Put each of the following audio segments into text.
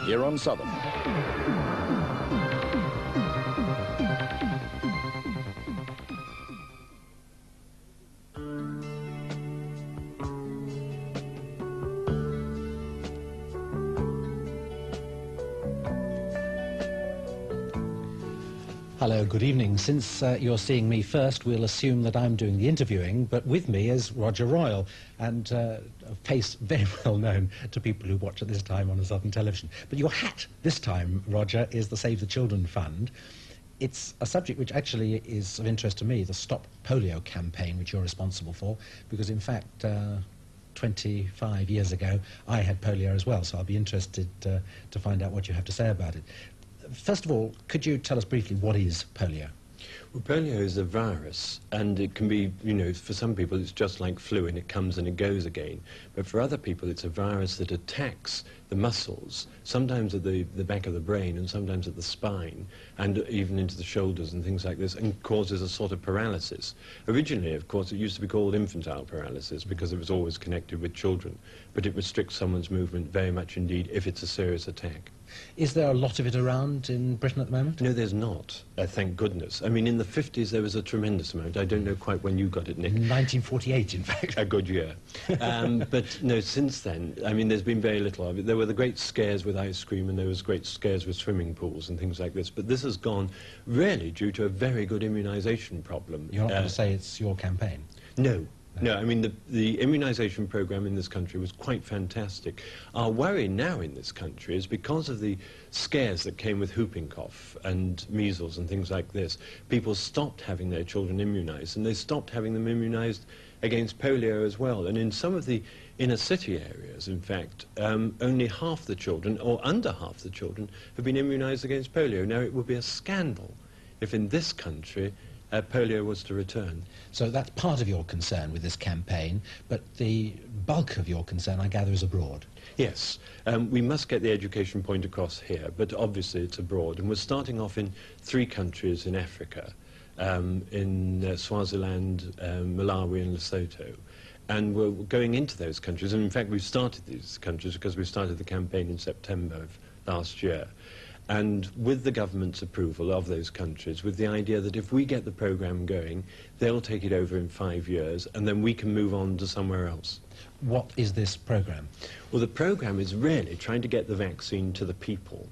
here on Southern. Hello, good evening. Since you're seeing me first, we'll assume that I'm doing the interviewing, but with me is Roger Royal, and a face very well known to people who watch at this time on a Southern television. But your hat this time, Roger, is the Save the Children Fund. It's a subject which actually is of interest to me, the Stop Polio campaign, which you're responsible for, because in fact 25 years ago I had polio as well, so I'll be interested to find out what you have to say about it. First of all, could you tell us briefly what is polio? Well, polio is a virus, and it can be, you know, for some people it's just like flu and it comes and it goes again. But for other people it's a virus that attacks the muscles, sometimes at the back of the brain and sometimes at the spine, and even into the shoulders and things like this, and causes a sort of paralysis. Originally, of course, it used to be called infantile paralysis because it was always connected with children, but it restricts someone's movement very much indeed if it's a serious attack. Is there a lot of it around in Britain at the moment? No, there's not, thank goodness. I mean, in the 50s there was a tremendous amount. I don't know quite when you got it, Nick. 1948, in fact. A good year. But no, since then, I mean, there's been very little of it. There were the great scares with ice cream, and there was great scares with swimming pools and things like this. But this has gone really due to a very good immunisation problem. You're not going to say it's your campaign? No. No, I mean, the immunisation programme in this country was quite fantastic. Our worry now in this country is because of the scares that came with whooping cough and measles and things like this, people stopped having their children immunised, and they stopped having them immunised against polio as well. And in some of the inner city areas, in fact, only half the children, or under half the children, have been immunised against polio. Now, it would be a scandal if in this country polio was to return. So that's part of your concern with this campaign, but the bulk of your concern, I gather, is abroad. Yes, we must get the education point across here, but obviously it's abroad, and we're starting off in 3 countries in Africa, in Swaziland, Malawi and Lesotho. And we're going into those countries, and in fact we've started these countries because we started the campaign in September of last year. And with the government's approval of those countries, with the idea that if we get the programme going, they'll take it over in 5 years, and then we can move on to somewhere else. What is this programme? Well, the programme is really trying to get the vaccine to the people,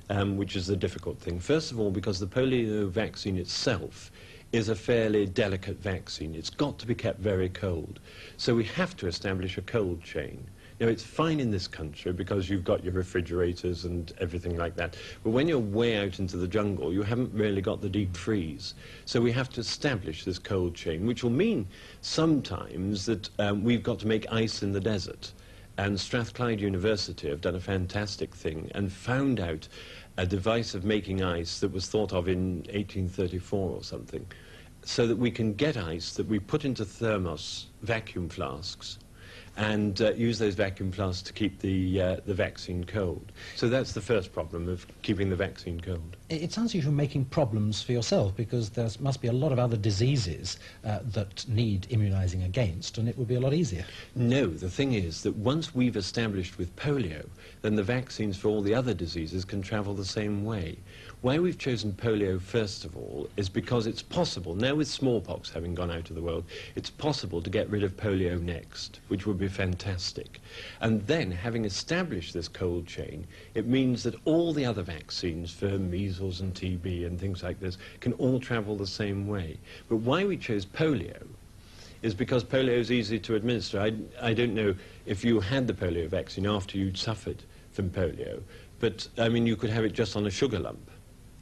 which is the difficult thing. First of all, because the polio vaccine itself is a fairly delicate vaccine. It's got to be kept very cold. So we have to establish a cold chain. You know, it's fine in this country because you've got your refrigerators and everything like that. But when you're way out into the jungle, you haven't really got the deep freeze. So we have to establish this cold chain, which will mean sometimes that we've got to make ice in the desert. And Strathclyde University have done a fantastic thing and found out a device of making ice that was thought of in 1834 or something, so that we can get ice that we put into thermos vacuum flasks and use those vacuum flasks to keep the vaccine cold. So that's the first problem, of keeping the vaccine cold. It sounds like you're making problems for yourself, because there must be a lot of other diseases that need immunising against, and it would be a lot easier. No, the thing is that once we've established with polio, then the vaccines for all the other diseases can travel the same way. Why we've chosen polio, first of all, is because it's possible, now with smallpox having gone out of the world, it's possible to get rid of polio next, which would be fantastic. And then, having established this cold chain, it means that all the other vaccines for measles and TB and things like this can all travel the same way. But why we chose polio is because polio is easy to administer. I don't know if you had the polio vaccine after you'd suffered from polio, but I mean, you could have it just on a sugar lump.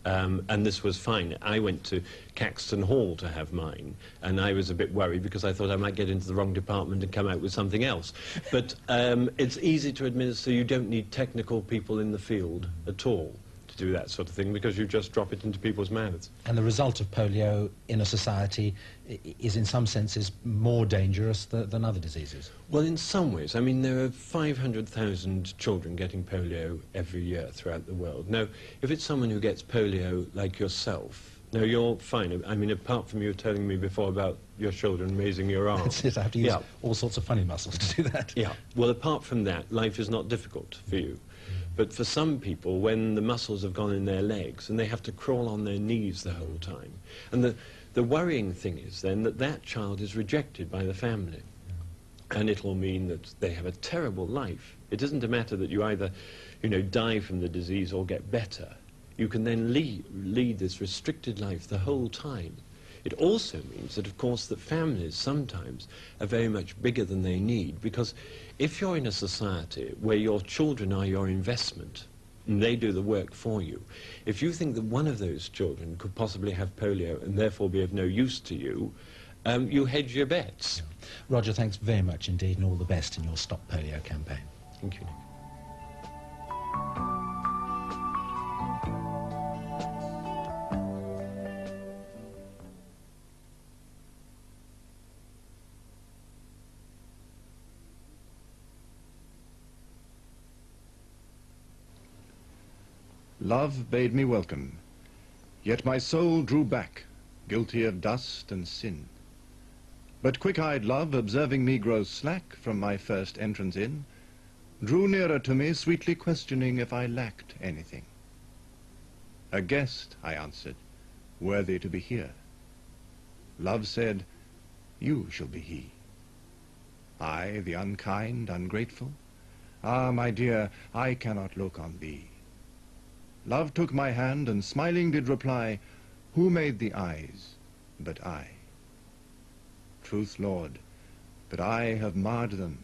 And this was fine. I went to Caxton Hall to have mine, and I was a bit worried because I thought I might get into the wrong department and come out with something else. But it's easy to administer. You don't need technical people in the field at all to do that sort of thing, because you just drop it into people's mouths. And the result of polio in a society is in some senses more dangerous than other diseases. Well, in some ways. I mean, there are 500,000 children getting polio every year throughout the world. Now, if it's someone who gets polio like yourself, now you're fine. I mean, apart from you telling me before about your children raising your arm. That's it, I have to use all sorts of funny muscles to do that. Yeah, well, apart from that, life is not difficult for you. But for some people, when the muscles have gone in their legs and they have to crawl on their knees the whole time, and the worrying thing is then that that child is rejected by the family. And it'll mean that they have a terrible life. It doesn't matter that you either, die from the disease or get better. You can then lead this restricted life the whole time. It also means that, of course, that families sometimes are very much bigger than they need, because if you're in a society where your children are your investment, and they do the work for you, if you think that one of those children could possibly have polio and therefore be of no use to you, you hedge your bets. Roger, thanks very much indeed, and all the best in your Stop Polio campaign. Thank you, Nick. Love bade me welcome, yet my soul drew back, guilty of dust and sin. But quick-eyed love, observing me grow slack from my first entrance in, drew nearer to me, sweetly questioning if I lacked anything. A guest, I answered, worthy to be here. Love said, you shall be he. I, the unkind, ungrateful? Ah, my dear, I cannot look on thee. Love took my hand and smiling did reply, who made the eyes but I? Truth, Lord, but I have marred them.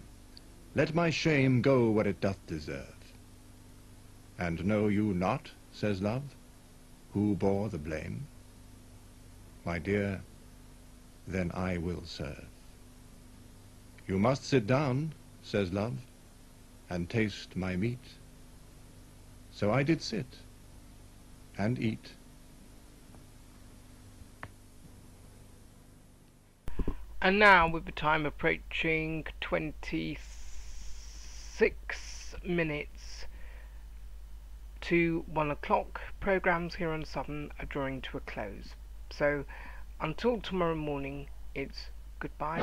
Let my shame go where it doth deserve. And know you not, says Love, who bore the blame? My dear, then I will serve. You must sit down, says Love, and taste my meat. So I did sit and eat. And now, with the time approaching 26 minutes to 1 o'clock, programmes here on Southern are drawing to a close. So, until tomorrow morning, it's goodbye.